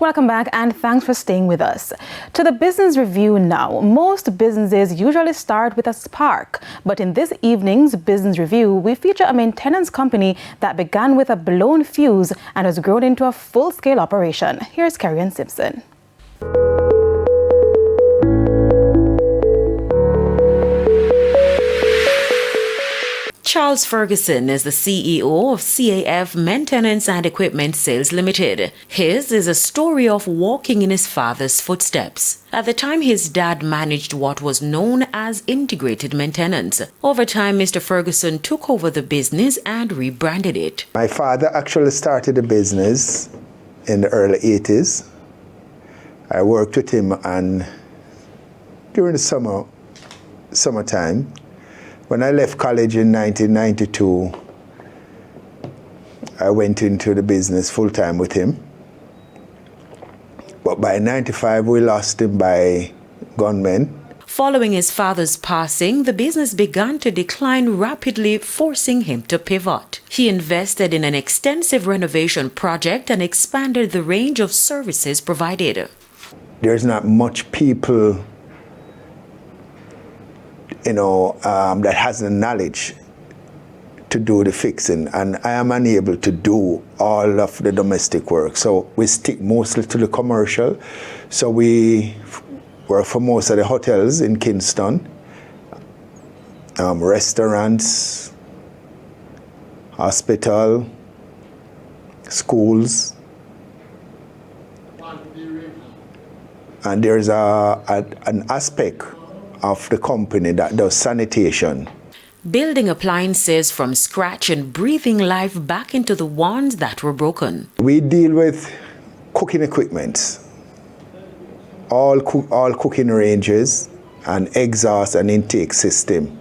Welcome back and thanks for staying with us. To the business review now. Most businesses usually start with a spark, but in this evening's business review, we feature a maintenance company that began with a blown fuse and has grown into a full-scale operation. Here's Carrie Simpson. Charles Ferguson is the CEO of CAF Maintenance and Equipment Sales Limited. His is a story of walking in his father's footsteps. At the time, his dad managed what was known as integrated maintenance. Over time, Mr. Ferguson took over the business and rebranded it. My father actually started the business in the early 80s. I worked with him and during the summertime. When I left college in 1992, I went into the business full-time with him. But by 95, we lost him by gunmen. Following his father's passing, the business began to decline rapidly, forcing him to pivot. He invested in an extensive renovation project and expanded the range of services provided. There's not much people that has the knowledge to do the fixing, and I am unable to do all of the domestic work. So we stick mostly to the commercial. So we work for most of the hotels in Kingston, restaurants, hospital, schools. And there's an aspect of the company that does sanitation. Building appliances from scratch and breathing life back into the ones that were broken. We deal with cooking equipment, all cooking ranges, and exhaust and intake system.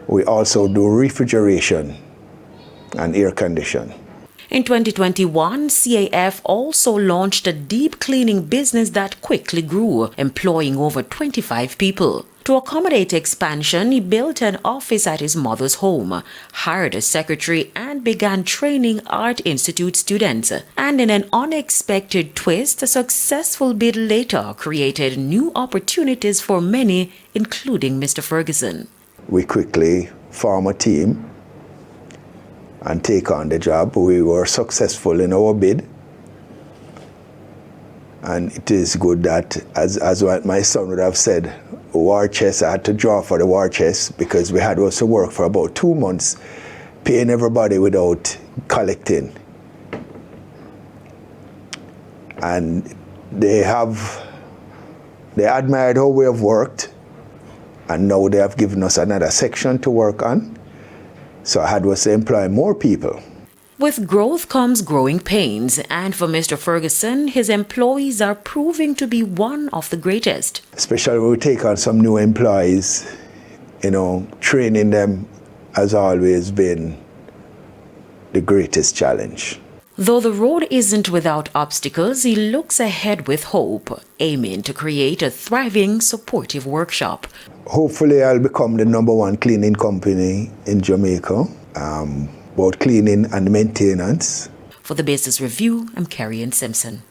We also do refrigeration and air condition. In 2021, CAF also launched a deep cleaning business that quickly grew, employing over 25 people. To accommodate expansion, he built an office at his mother's home, hired a secretary, and began training Art Institute students. And in an unexpected twist, a successful bid later created new opportunities for many, including Mr. Ferguson. We quickly form a team and take on the job. We were successful in our bid. And it is good that, as what my son would have said, war chest, I had to draw for the war chest because we had also work for about 2 months, paying everybody without collecting. And they admired how we have worked, and now they have given us another section to work on. So I had to employ more people. With growth comes growing pains, and for Mr. Ferguson, his employees are proving to be one of the greatest. Especially when we take on some new employees, training them has always been the greatest challenge. Though the road isn't without obstacles, he looks ahead with hope, aiming to create a thriving, supportive workshop. Hopefully, I'll become the #1 cleaning company in Jamaica. About cleaning and maintenance. For the Business Review, I'm Carrie Simpson.